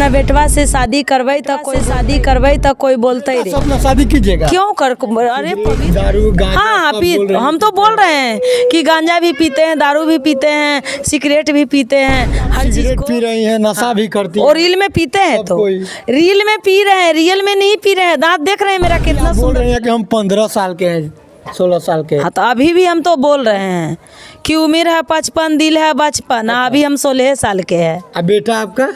अपना बेटवा से शादी करवाई तो कोई बोलते ही अपना शादी कीजिएगा। क्यों कर अरे दारू गांजा हाँ हम तो बोल रहे हैं कि गांजा भी पीते हैं, दारू भी पीते हैं, सिगरेट भी पीते हैं, हर चीज सिगरेट पी रही हैं, नशा भी करती हैं। और रील में पीते हैं तो रील में पी रहे हैं, रियल में नहीं पी रहे हैं। दांत देख रहे हैं मेरा कितना बोल रहे हैं कि हम 15 साल के हैं, 16 साल के। हाँ तो अभी भी हम तो बोल रहे हैं कि उम्र है 55, दिल है बचपन। अभी हम 16 साल के हैं। अब बेटा आपका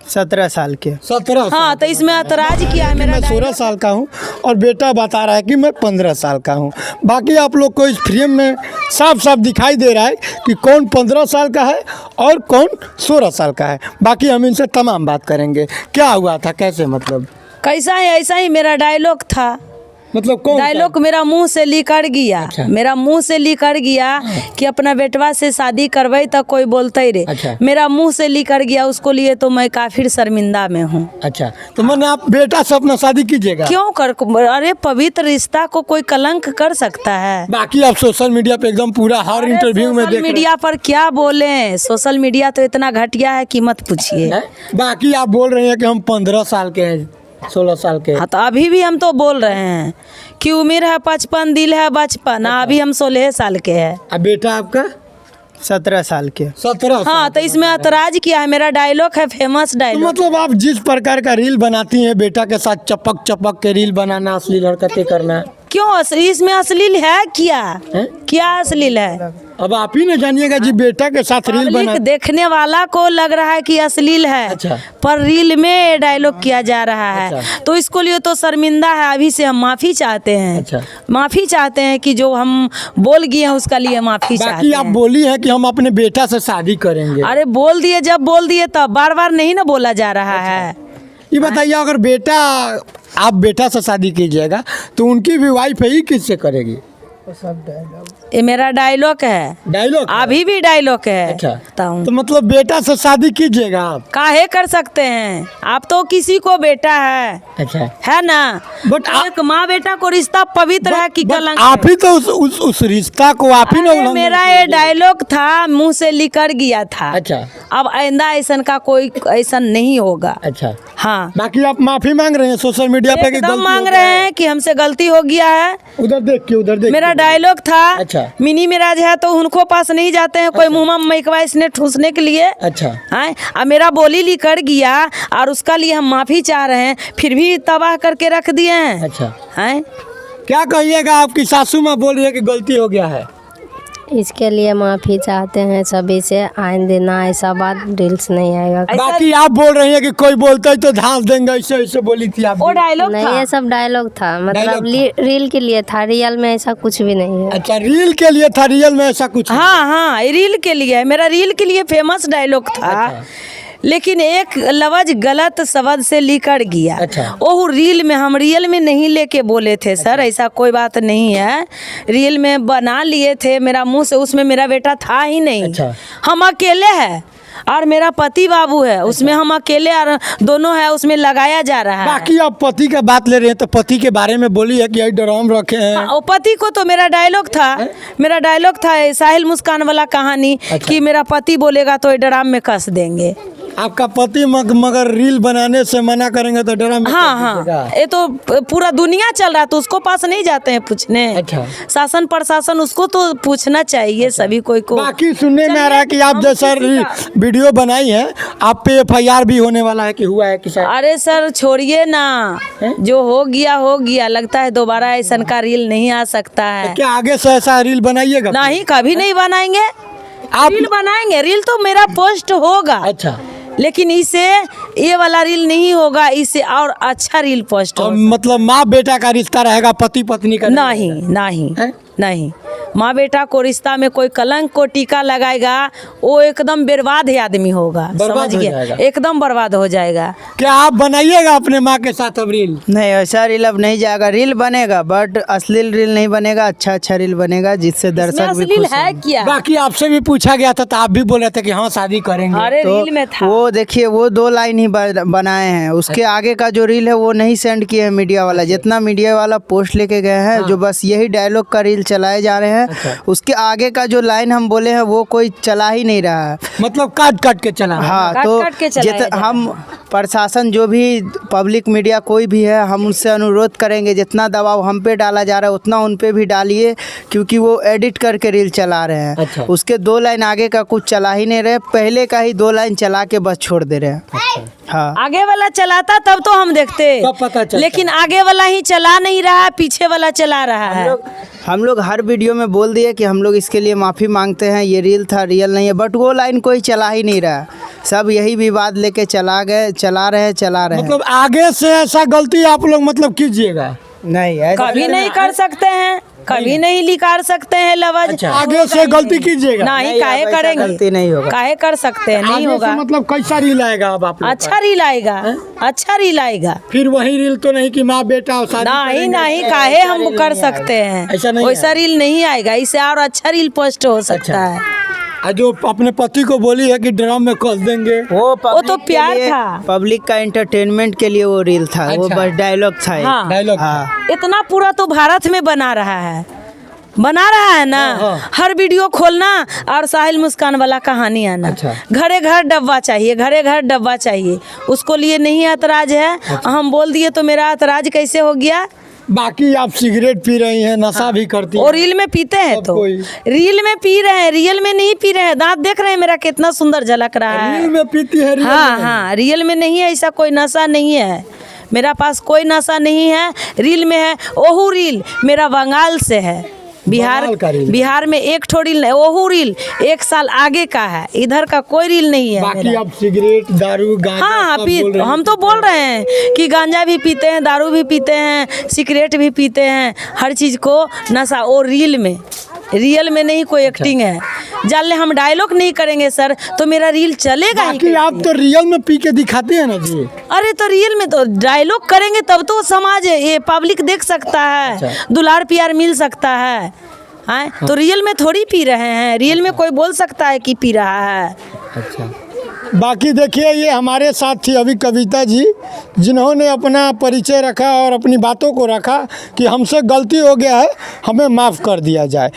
17 साल के। 17। हाँ तो इसमें ऐतराज किया है। मैं 16 साल का हूँ और बेटा बता रहा है कि मैं 15 साल का हूँ। बाकी आप लोग को इस फ्रेम में साफ साफ दिखाई दे रहा है कि कौन 15 साल का है और कौन 16 साल का है। बाकी हम इनसे तमाम बात करेंगे। क्या हुआ था, कैसे, मतलब कैसा है ऐसा ही मेरा डायलॉग था। मतलब कौन डायलॉग मेरा मुंह से निकल गया। अच्छा। मेरा मुंह से निकल गया कि अपना बेटवा से शादी करवाई तो कोई बोलते ही रे। अच्छा। मेरा मुंह से निकल गया, उसको लिए तो मैं काफी शर्मिंदा में हूँ। अच्छा, तो मैंने आप बेटा से अपना शादी कीजिएगा। क्यों कर अरे पवित्र रिश्ता को कोई कलंक कर सकता है? बाकी आप सोशल मीडिया पे एकदम पूरा हर इंटरव्यू में सोशल मीडिया पर क्या बोले, सोशल मीडिया तो इतना घटिया है कि मत पूछिए। बाकी आप बोल रहे हैं कि हम 15 साल के हैं, 16 साल के। हाँ तो अभी भी हम तो बोल रहे हैं कि उम्र है 55, दिल है बचपन। अभी हम 16 साल के हैं। अब बेटा आपका 17 साल के। 17। हाँ तो इसमें ऐतराज किया है। मेरा डायलॉग है फेमस तो डायलॉग। मतलब आप जिस प्रकार का रील बनाती हैं, बेटा के साथ चपक चपक के रील बनाना, असली हरकतें करना, क्यों इसमें अश्लील है क्या है? क्या अश्लील है? अब आप ही ने जानिएगा जी बेटा के साथ रील बना। पब्लिक देखने वाला को लग रहा है कि अश्लील है। अच्छा। पर रील में डायलॉग किया जा रहा है। अच्छा। तो इसको लिए तो शर्मिंदा है। अभी से हम माफी चाहते हैं। अच्छा। माफी चाहते हैं कि जो हम बोल गए हैं उसका लिए माफी चाहते बाकी आप हैं। बोली है कि हम अपने बेटा से शादी करेंगे। अरे बोल दिए, जब बोल दिए तब बार बार नहीं ना बोला जा रहा है। ये बताइए, अगर बेटा आप बेटा से शादी कीजिएगा तो उनकी भी वाइफ ही किससे करेगी? ये मेरा डायलॉग है। डायलॉग अभी भी डायलॉग है। अच्छा। तो मतलब बेटा से शादी कीजिएगा आप? काहे कर सकते हैं? आप तो किसी को बेटा है। अच्छा। है ना? बट एक माँ बेटा को रिश्ता पवित्र है कि कलंक? आप ही तो उस रिश्ता को आप ही अरे ने मेरा ये डायलॉग था, मुंह से निकल गया था। अच्छा। अब आइंदा ऐसा का कोई ऐसा नहीं होगा। अच्छा। हाँ बाकी आप माफी मांग रहे हैं सोशल मीडिया पे कि एकदम गलती मांग हो रहे गया है? हैं कि हमसे गलती हो गया है। उधर देख मेरा डायलॉग था। अच्छा। मिनी मिराज है तो उनको पास नहीं जाते हैं। कोई मुंह में मैकवा इसने ठूसने के लिए। अच्छा। हाँ, अब मेरा बोली निकल गया और उसका लिए हम माफी चाह रहे हैं, फिर भी तबाह करके रख दिए हैं। अच्छा। हैं? क्या कहिएगा, आपकी सासू माँ बोल रही है कि गलती हो गया है? इसके लिए माफ़ी चाहते हैं सभी से। आइंदा ना ऐसा बात रील्स नहीं आएगा। बाकी आप बोल रही हैं कि कोई बोलता है तो धांस देंगे, ऐसे ऐसे बोली थी आप। वो डायलॉग नहीं, था। ये सब डायलॉग था, मतलब रील के लिए था। रियल में ऐसा कुछ भी नहीं है। अच्छा, रील के लिए था, रियल में ऐसा कुछ? हाँ हाँ, रील के लिए है। मेरा रील के लिए फेमस डायलॉग था। अच्छा। लेकिन एक लफ्ज गलत शब्द से निकल गया। अच्छा। वो रील में, हम रियल में नहीं लेके बोले थे सर। ऐसा कोई बात नहीं है। रियल में बना लिए थे। मेरा मुंह से, उसमें मेरा बेटा था ही नहीं। अच्छा। हम अकेले हैं और मेरा पति बाबू है। उसमें हम अकेले और दोनों है, उसमें लगाया जा रहा है। बाकी आप पति का बात ले रहे हैं तो पति के बारे में बोली है कि यही ड्राम रखे हैं। वो पति को तो मेरा डायलॉग था। मेरा डायलॉग था साहिल मुस्कान वाला कहानी। अच्छा। कि मेरा पति बोलेगा तो ड्राम में कस देंगे। आपका पति मगर रील बनाने से मना करेंगे तो ड्राम में हाँ कस हाँ, दीजिएगा? ये तो पूरा दुनिया चल रहा है तो उसको पास नहीं जाते हैं पूछने। अच्छा। शासन प्रशासन उसको तो पूछना चाहिए। सभी कोई को। बाकी सुनने में आ रहा है कि आप जैसा वीडियो बनाई है, आप पे FIR भी होने वाला है कि हुआ है कि शायद? अरे सर छोड़िए ना, जो हो गया। लगता है दोबारा ऐसा का रील नहीं आ सकता है। क्या आगे से ऐसा रील बनाइएगा? नहीं, कभी नहीं बनाएंगे। आप रील बनाएंगे, रील तो मेरा पोस्ट होगा। अच्छा। लेकिन इससे ये वाला रील नहीं होगा, इससे और अच्छा रील पोस्ट और होगा। मतलब माँ बेटा का रिश्ता रहेगा, पति पत्नी का नहीं रहेगा? नहीं हैं? नहीं, माँ बेटा को रिश्ता में कोई कलंक को टीका लगाएगा, वो एकदम बर्बाद ही आदमी होगा। बर्बाद समझ हो गए? जाएगा। एकदम बर्बाद हो जाएगा। क्या आप बनाइएगा अपने माँ के साथ अब रील? नहीं, ऐसा रील अब नहीं जाएगा। रील बनेगा बट अश्लील रील नहीं बनेगा। अच्छा रील बनेगा जिससे इसमें दर्शक भी अश्लील खुश है होंगे। क्या? बाकी आपसे भी पूछा गया था तो आप भी बोले थे कि हाँ शादी करेंगे। अरे तो रील में था। वो देखिए, वो 2 लाइन ही बनाए हैं। उसके आगे का जो रील है वो नहीं सेंड किए हैं मीडिया वाला। जितना मीडिया वाला पोस्ट लेके गए हैं, जो बस यही डायलॉग का रील चलाए जा रहे हैं हैं, उसके आगे का जो लाइन हम बोले हैं वो कोई चला ही नहीं रहा है। मतलब काट काट के चला रहा है। हाँ, काट तो काट के चलाया जा रहा हम प्रशासन जो भी पब्लिक मीडिया कोई भी है, हम उनसे अनुरोध करेंगे जितना दबाव हम पे डाला जा रहा है उतना उन पे भी डालिए, क्योंकि वो एडिट करके रील चला रहे हैं। अच्छा। उसके 2 लाइन आगे का कुछ चला ही नहीं रहे, पहले का ही 2 लाइन चला के बस छोड़ दे रहे हैं। हाँ, आगे वाला चलाता तब तो हम देखते, तब पता चलता। लेकिन आगे वाला ही चला नहीं रहा, पीछे वाला चला रहा है। हम लोग हर वीडियो में बोल दिए कि हम लोग इसके लिए माफ़ी मांगते हैं, ये रील था, रियल नहीं है, बट वो लाइन कोई चला ही नहीं रहा। सब यही विवाद लेके चला रहे हैं। मतलब आगे से ऐसा गलती आप लोग मतलब कीजिएगा नहीं, ऐसा कभी नहीं कर सकते हैं, कभी नहीं लिखा सकते हैं लवज। अच्छा। आगे से गलती कीजिएगा। नहीं, काहे अब ऐसा करेंगे, गलती नहीं होगा। काहे कर सकते हैं, नहीं आगे से होगा। मतलब कैसा रील आएगा अब आप लोग अच्छा रील आएगा, अच्छा रील आएगा। फिर वही रील तो नहीं कि माँ बेटा और शादी नहीं करेंगे। नहीं, काहे हम कर सकते हैं, ऐसा नहीं वैसा आएगा। रील नहीं आएगा, इससे और अच्छा रील पोस्ट हो सकता है। जो अपने पति को बोली है कि ड्रम में कस देंगे, वो तो प्यार था। पब्लिक का एंटरटेनमेंट के लिए वो रील था। वो अच्छा। बस डायलॉग था एक। हाँ। डायलॉग हाँ। इतना पूरा तो भारत में बना रहा है ना। हाँ। हर वीडियो खोलना और साहिल मुस्कान वाला कहानी आना। अच्छा। घरे घर डब्बा चाहिए, घरे घर डब्बा चाहिए, उसको लिए नहीं ऐतराज है। हम बोल दिए तो मेरा ऐतराज कैसे हो गया। बाकी आप सिगरेट पी रही हैं, नशा भी करती हैं। और रील में पीते हैं सब तो कोई। रील में पी रहे हैं, रियल में नहीं पी रहे हैं। दांत देख रहे हैं मेरा कितना सुंदर झलक रहा है। रील में पीती है, रियल हाँ में नहीं। हाँ, रियल में नहीं है, ऐसा कोई नशा नहीं है। मेरा पास कोई नशा नहीं है, रील में है। ओहू रील मेरा बंगाल से है, बंगाल का रील। बिहार में एक ठो रील नहीं, ओहू रील 1 साल आगे का है, इधर का कोई रील नहीं है बाकी मेरा। आप सिगरेट, दारू, गांजा हाँ सब पी, बोल रहे हैं। हम तो बोल रहे हैं कि गांजा भी पीते हैं, दारू भी पीते हैं, सिगरेट भी पीते हैं, हर चीज़ को नशा। और रील में, रियल में नहीं कोई एक्टिंग है। जान ले हम डायलॉग नहीं करेंगे सर तो मेरा रील चलेगा ही बाकी आप तो रियल में पी के दिखाते हैं ना जी। अरे तो रियल में तो डायलॉग करेंगे तब तो समाज ये पब्लिक देख सकता है, दुलार प्यार मिल सकता है। हाँ, तो रियल में थोड़ी पी रहे हैं, रियल में कोई बोल सकता है कि पी रहा है। अच्छा। बाकी देखिए ये हमारे साथ थी अभी कविता जी, जिन्होंने अपना परिचय रखा और अपनी बातों को रखा कि हमसे गलती हो गया है, हमें माफ़ कर दिया जाए।